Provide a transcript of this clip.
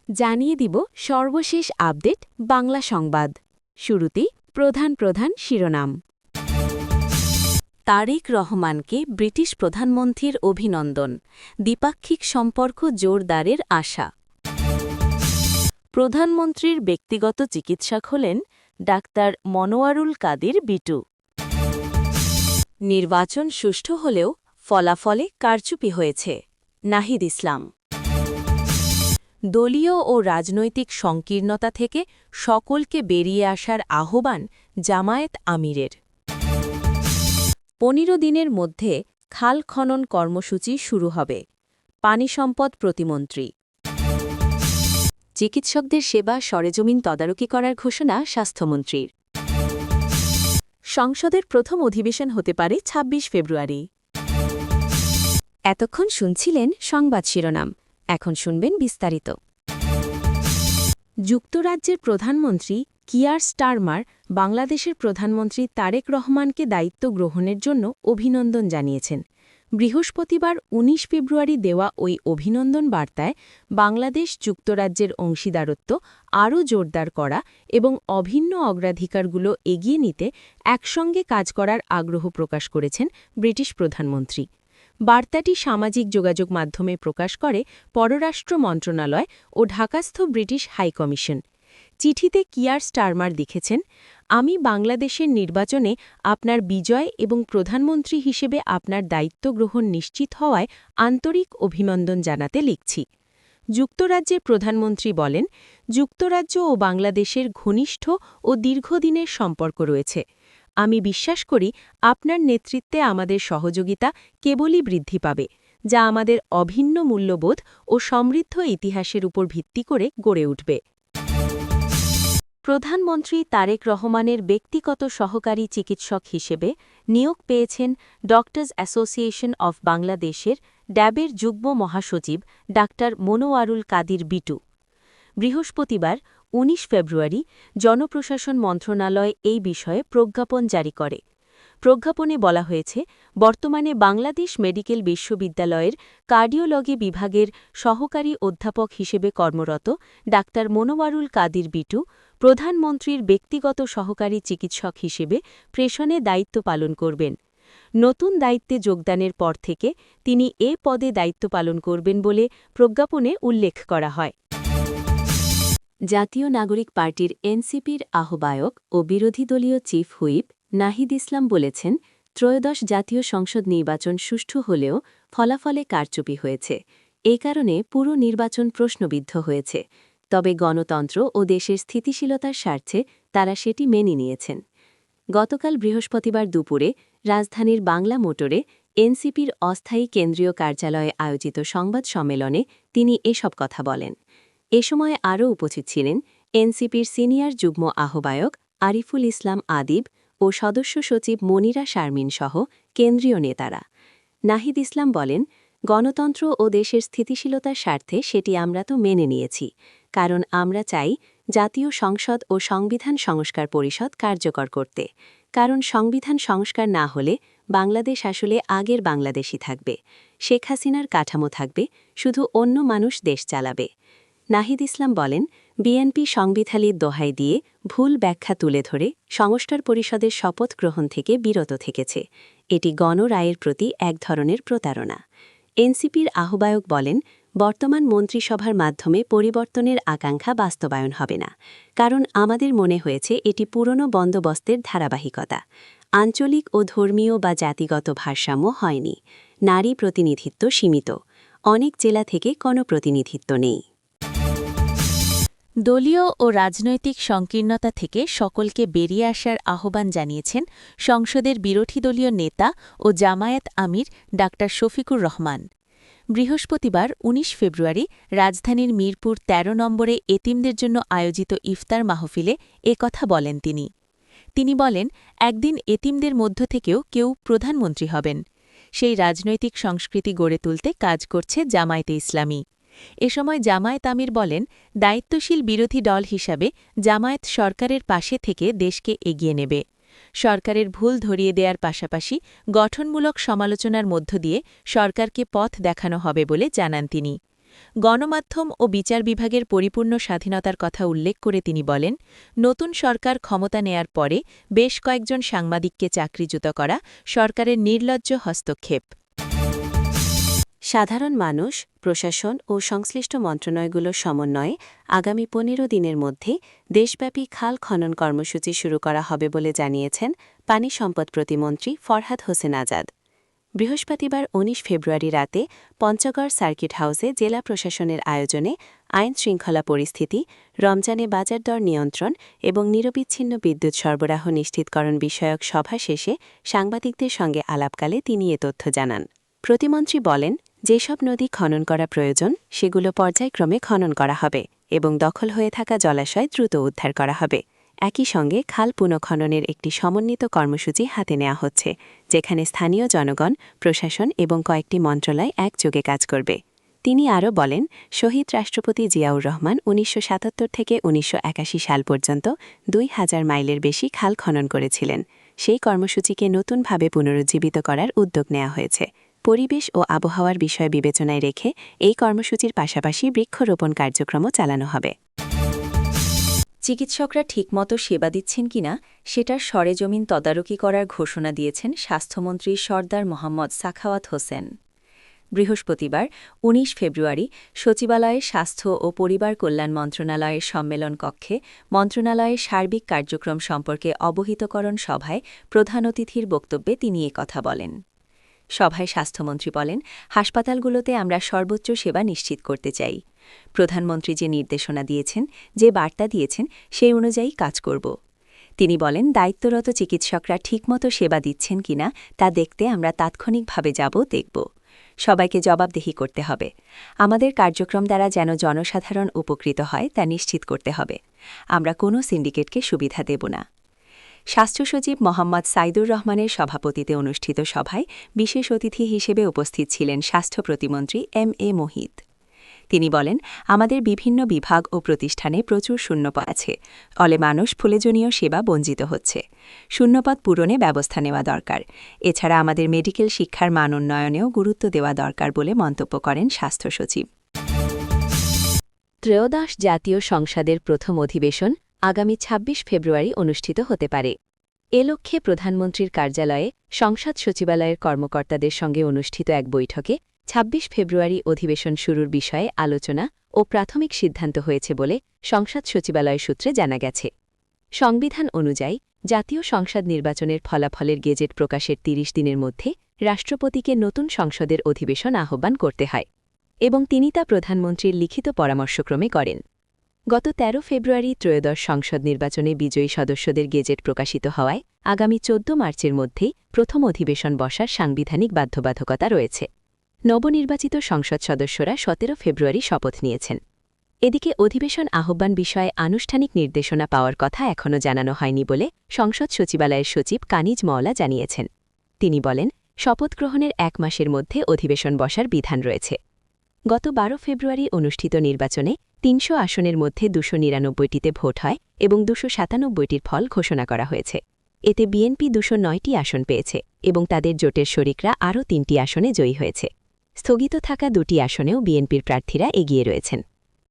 জানিয়ে দিব সর্বশেষ আপডেট বাংলা সংবাদ। শুরুতেই প্রধান প্রধান শিরোনাম। তারেক রহমানকে ব্রিটিশ প্রধানমন্ত্রীর অভিনন্দন, দ্বিপাক্ষিক সম্পর্ক জোরদারের আশা। প্রধানমন্ত্রীর ব্যক্তিগত চিকিৎসক হলেন ডাক্তার মনোয়ারুল কাদির বিটু। নির্বাচন সুষ্ঠু হলেও ফলাফলে কারচুপি হয়েছে, নাহিদ ইসলাম। দলীয় ও রাজনৈতিক সংকীর্ণতা থেকে সকলকে বেরিয়ে আসার আহ্বান জামায়াত আমিরের। ১৫ দিনের মধ্যে খাল খনন কর্মসূচি শুরু হবে, পানি সম্পদ প্রতিমন্ত্রী। চিকিৎসকদের সেবা সরেজমিন তদারকি করার ঘোষণা স্বাস্থ্যমন্ত্রীর। সংসদের প্রথম অধিবেশন হতে পারে ২৬ ফেব্রুয়ারি। এতক্ষণ শুনছিলেন সংবাদ শিরোনাম, এখন শুনবেন বিস্তারিত। যুক্তরাজ্যের প্রধানমন্ত্রী কিয়ার স্টারমার বাংলাদেশের প্রধানমন্ত্রী তারেক রহমানকে দায়িত্ব গ্রহণের জন্য অভিনন্দন জানিয়েছেন। বৃহস্পতিবার ১৯ ফেব্রুয়ারি দেওয়া ওই অভিনন্দন বার্তায় বাংলাদেশ যুক্তরাজ্যের অংশীদারত্ব আরও জোরদার করা এবং অভিন্ন অগ্রাধিকারগুলো এগিয়ে নিতে একসঙ্গে কাজ করার আগ্রহ প্রকাশ করেছেন ব্রিটিশ প্রধানমন্ত্রী। বার্তাটি সামাজিক যোগাযোগ মাধ্যমে প্রকাশ করে পররাষ্ট্র মন্ত্রণালয় ও ঢাকাস্থ ব্রিটিশ হাইকমিশন। চিঠিতে কিয়ার স্টারমার লিখেছেন, আমি বাংলাদেশের নির্বাচনে আপনার বিজয় এবং প্রধানমন্ত্রী হিসেবে আপনার দায়িত্ব গ্রহণ নিশ্চিত হওয়ায় আন্তরিক অভিনন্দন জানাতে লিখছি। যুক্তরাজ্যের প্রধানমন্ত্রী বলেন, যুক্তরাজ্য ও বাংলাদেশের ঘনিষ্ঠ ও দীর্ঘদিনের সম্পর্ক রয়েছে। আমি বিশ্বাস করি আপনার নেতৃত্বে আমাদের সহযোগিতা কেবলই বৃদ্ধি পাবে, যা আমাদের অভিন্ন মূল্যবোধ ও সমৃদ্ধ ইতিহাসের উপর ভিত্তি করে গড়ে উঠবে। প্রধানমন্ত্রী তারেক রহমানের ব্যক্তিগত সহকারী চিকিৎসক হিসেবে নিয়োগ পেয়েছেন ডক্টরস অ্যাসোসিয়েশন অফ বাংলাদেশের ড্যাবের যুগ্ম মহাসচিব ডাক্তার মনোয়ারুল কাদির বিটু। বৃহস্পতিবার ১৯ ফেব্রুয়ারি জনপ্রশাসন মন্ত্রণালয় এই বিষয়ে প্রজ্ঞাপন জারি করে। প্রজ্ঞাপনে বলা হয়েছে, বর্তমানে বাংলাদেশ মেডিকেল বিশ্ববিদ্যালয়ের কার্ডিওলজি বিভাগের সহকারী অধ্যাপক হিসেবে কর্মরত ডাক্তার মনোয়ারুল কাদির বিটু প্রধানমন্ত্রীর ব্যক্তিগত সহকারী চিকিৎসক হিসেবে প্রেষণে দায়িত্ব পালন করবেন। নতুন দায়িত্বে যোগদানের পর থেকে তিনি এ পদে দায়িত্ব পালন করবেন বলে প্রজ্ঞাপনে উল্লেখ করা হয়। জাতীয় নাগরিক পার্টির এনসিপির আহ্বায়ক ও বিরোধী দলীয় চিফ হুইপ নাহিদ ইসলাম বলেছেন, ত্রয়োদশ জাতীয় সংসদ নির্বাচন সুষ্ঠু হলেও ফলাফলে কারচুপি হয়েছে। এই কারণে পুরো নির্বাচন প্রশ্নবিদ্ধ হয়েছে। তবে গণতন্ত্র ও দেশের স্থিতিশীলতার স্বার্থে তারা সেটি মেনে নিয়েছেন। গতকাল বৃহস্পতিবার দুপুরে রাজধানীর বাংলা মোটরে এনসিপির অস্থায়ী কেন্দ্রীয় কার্যালয়ে আয়োজিত সংবাদ সম্মেলনে তিনি এসব কথা বলেন। এ সময় আরও উপস্থিত ছিলেন এনসিপির সিনিয়র যুগ্ম আহ্বায়ক আরিফুল ইসলাম আদিব ও সদস্য সচিব মনিরা শারমিন সহ কেন্দ্রীয় নেতারা। নাহিদ ইসলাম বলেন, গণতন্ত্র ও দেশের স্থিতিশীলতার স্বার্থে সেটি আমরা তো মেনে নিয়েছি, কারণ আমরা চাই জাতীয় সংসদ ও সংবিধান সংস্কার পরিষদ কার্যকর করতে। কারণ সংবিধান সংস্কার না হলে বাংলাদেশ আসলে আগের বাংলাদেশই থাকবে, শেখ হাসিনার কাঠামো থাকবে, শুধু অন্য মানুষ দেশ চালাবে। নাহিদ ইসলাম বলেন, বিএনপি সংবিধানের দোহাই দিয়ে ভুল ব্যাখ্যা তুলে ধরে সংস্কার পরিষদের শপথ গ্রহণ থেকে বিরত থেকেছে। এটি গণরায়ের প্রতি এক ধরনের প্রতারণা। এনসিপির আহ্বায়ক বলেন, বর্তমান মন্ত্রিসভার মাধ্যমে পরিবর্তনের আকাঙ্ক্ষা বাস্তবায়ন হবে না, কারণ আমাদের মনে হয়েছে এটি পুরনো বন্দোবস্তের ধারাবাহিকতা। আঞ্চলিক ও ধর্মীয় বা জাতিগত ভারসাম্য হয়নি। নারী প্রতিনিধিত্ব সীমিত। অনেক জেলা থেকে কোনো প্রতিনিধিত্ব নেই। দলীয় ও রাজনৈতিক সংকীর্ণতা থেকে সকলকে বেরিয়ে আসার আহ্বান জানিয়েছেন সংসদের বিরোধী দলীয় নেতা ও জামায়াত আমির ডাক্তার শফিকুর রহমান। বৃহস্পতিবার ১৯ ফেব্রুয়ারি রাজধানীর মিরপুর ১৩ নম্বরে এতিমদের জন্য আয়োজিত ইফতার মাহফিলে কথা বলেন তিনি। তিনি বলেন, একদিন এতিমদের মধ্য থেকেও কেউ প্রধানমন্ত্রী হবেন। সেই রাজনৈতিক সংস্কৃতি গড়ে তুলতে কাজ করছে জামায়াতে ইসলামী। এ সময় জামায়াত আমির বলেন, দায়িত্বশীল বিরোধী দল হিসাবে জামায়াত সরকারের পাশে থেকে দেশকে এগিয়ে নেবে। সরকারের ভুল ধরিয়ে দেওয়ার পাশাপাশি গঠনমূলক সমালোচনার মধ্য দিয়ে সরকারকে পথ দেখানো হবে বলে জানান তিনি। গণমাধ্যম ও বিচার বিভাগের পরিপূর্ণ স্বাধীনতার কথা উল্লেখ করে তিনি বলেন, নতুন সরকার ক্ষমতা নেয়ার পরে বেশ কয়েকজন সাংবাদিককে চাকরিচ্যুত করা সরকারের নির্লজ্জ হস্তক্ষেপ। সাধারণ মানুষ, প্রশাসন ও সংশ্লিষ্ট মন্ত্রণালয়গুলোর সমন্বয়ে আগামী ১৫ দিনের মধ্যে দেশব্যাপী খাল খনন কর্মসূচি শুরু করা হবে বলে জানিয়েছেন পানি সম্পদ প্রতিমন্ত্রী ফরহাদ হোসেন আজাদ। বৃহস্পতিবার ১৯ ফেব্রুয়ারি রাতে পঞ্চগড় সার্কিট হাউসে জেলা প্রশাসনের আয়োজনে আইন শৃঙ্খলা পরিস্থিতি, রমজানে বাজার দর নিয়ন্ত্রণ এবং নিরবিচ্ছিন্ন বিদ্যুৎ সরবরাহ নিশ্চিতকরণ বিষয়ক সভা শেষে সাংবাদিকদের সঙ্গে আলাপকালে তিনি এ তথ্য জানান। প্রতিমন্ত্রী বলেন, যেসব নদী খনন করা প্রয়োজন সেগুলো পর্যায়ক্রমে খনন করা হবে এবং দখল হয়ে থাকা জলাশয় দ্রুত উদ্ধার করা হবে। একই সঙ্গে খাল পুনঃখননের একটি সমন্বিত কর্মসূচি হাতে নেওয়া হচ্ছে, যেখানে স্থানীয় জনগণ, প্রশাসন এবং কয়েকটি মন্ত্রণালয় একযোগে কাজ করবে। তিনি আরও বলেন, শহীদ রাষ্ট্রপতি জিয়াউর রহমান ১৯৭৭ থেকে ১৯৮১ সাল পর্যন্ত ২,০০০ মাইলের বেশি খাল খনন করেছিলেন। সেই কর্মসূচিকে নতুনভাবে পুনরুজ্জীবিত করার উদ্যোগ নেওয়া হয়েছে। পরিবেশ ও আবহাওয়ার বিষয় বিবেচনায় রেখে এই কর্মসূচির পাশাপাশি বৃক্ষরোপণ কার্যক্রমও চালানো হবে। চিকিৎসকরা ঠিকমতো সেবা দিচ্ছেন কিনা সেটার সরেজমিন তদারকি করার ঘোষণা দিয়েছেন স্বাস্থ্যমন্ত্রী সরদার মোহাম্মদ সাখাওয়াত হোসেন। বৃহস্পতিবার ১৯ ফেব্রুয়ারি সচিবালয়ে স্বাস্থ্য ও পরিবার কল্যাণ মন্ত্রণালয়ের সম্মেলন কক্ষে মন্ত্রণালয়ের সার্বিক কার্যক্রম সম্পর্কে অবহিতকরণ সভায় প্রধান অতিথির বক্তব্যে তিনি কথা বলেন। সভায় স্বাস্থ্যমন্ত্রী বলেন, হাসপাতালগুলোতে আমরা সর্বোচ্চ সেবা নিশ্চিত করতে চাই। প্রধানমন্ত্রী যে নির্দেশনা দিয়েছেন, যে বার্তা দিয়েছেন, সেই অনুযায়ী কাজ করব। তিনি বলেন, দায়িত্বরত চিকিৎসকরা ঠিকমতো সেবা দিচ্ছেন কিনা তা দেখতে আমরা তাৎক্ষণিকভাবে দেখব। সবাইকে জবাবদিহি করতে হবে। আমাদের কার্যক্রম দ্বারা যেন জনসাধারণ উপকৃত হয় তা নিশ্চিত করতে হবে। আমরা কোনো সিন্ডিকেটকে সুবিধা দেব না। স্বাস্থ্য সচিব মোহাম্মদ সাইদুর রহমানের সভাপতিতে অনুষ্ঠিত সভায় বিশেষ অতিথি হিসেবে উপস্থিত ছিলেন স্বাস্থ্য প্রতিমন্ত্রী এম.এ. মোহিত। তিনি বলেন, আমাদের বিভিন্ন বিভাগ ও প্রতিষ্ঠানে প্রচুর শূন্যপদ আছে, ফলে মানুষ প্রয়োজনীয় সেবা বঞ্চিত হচ্ছে। শূন্যপদ পূরণে ব্যবস্থা নেওয়া দরকার। এছাড়া আমাদের মেডিকেল শিক্ষার মান উন্নয়নেও গুরুত্ব দেওয়া দরকার বলে মন্তব্য করেন স্বাস্থ্য সচিব। ত্রয়োদশ জাতীয় সংসদের প্রথম অধিবেশন আগামী ২৬ ফেব্রুয়ারি অনুষ্ঠিত হতে পারে। এ লক্ষ্যে প্রধানমন্ত্রীর কার্যালয়ে সংসদ সচিবালয়ের কর্মকর্তাদের সঙ্গে অনুষ্ঠিত এক বৈঠকে ২৬ ফেব্রুয়ারি অধিবেশন শুরুর বিষয়ে আলোচনা ও প্রাথমিক সিদ্ধান্ত হয়েছে বলে সংসদ সচিবালয় সূত্রে জানা গেছে। সংবিধান অনুযায়ী জাতীয় সংসদ নির্বাচনের ফলাফলের গেজেট প্রকাশের ৩০ দিনের মধ্যে রাষ্ট্রপতিকে নতুন সংসদের অধিবেশন আহ্বান করতে হয় এবং তিনি তা প্রধানমন্ত্রীর লিখিত পরামর্শক্রমে করেন। গত ১৩ ফেব্রুয়ারি ত্রয়োদশ সংসদ নির্বাচনে বিজয়ী সদস্যদের গেজেট প্রকাশিত হওয়ায় আগামী ১৪ মার্চের মধ্যেই প্রথম অধিবেশন বসার সাংবিধানিক বাধ্যবাধকতা রয়েছে। নবনির্বাচিত সংসদ সদস্যরা ১৭ ফেব্রুয়ারি শপথ নিয়েছেন। এদিকে অধিবেশন আহ্বান বিষয়ে আনুষ্ঠানিক নির্দেশনা পাওয়ার কথা এখনও জানানো হয়নি বলে সংসদ সচিবালয়ের সচিব কানিজ মওলা জানিয়েছেন। তিনি বলেন, শপথ গ্রহণের ১ মাসের মধ্যে অধিবেশন বসার বিধান রয়েছে। গত ১২ ফেব্রুয়ারি অনুষ্ঠিত নির্বাচনে ৩০০ আসনের মধ্যে ২৯৯টিতে ভোট হয় এবং ২৯৭টির ফল ঘোষণা করা হয়েছে। এতে বিএনপি ২০৯টি আসন পেয়েছে এবং তাদের জোটের শরিকরা আরও ৩টি আসনে জয়ী হয়েছে। স্থগিত থাকা ২টি আসনেও বিএনপির প্রার্থীরা এগিয়ে রয়েছেন।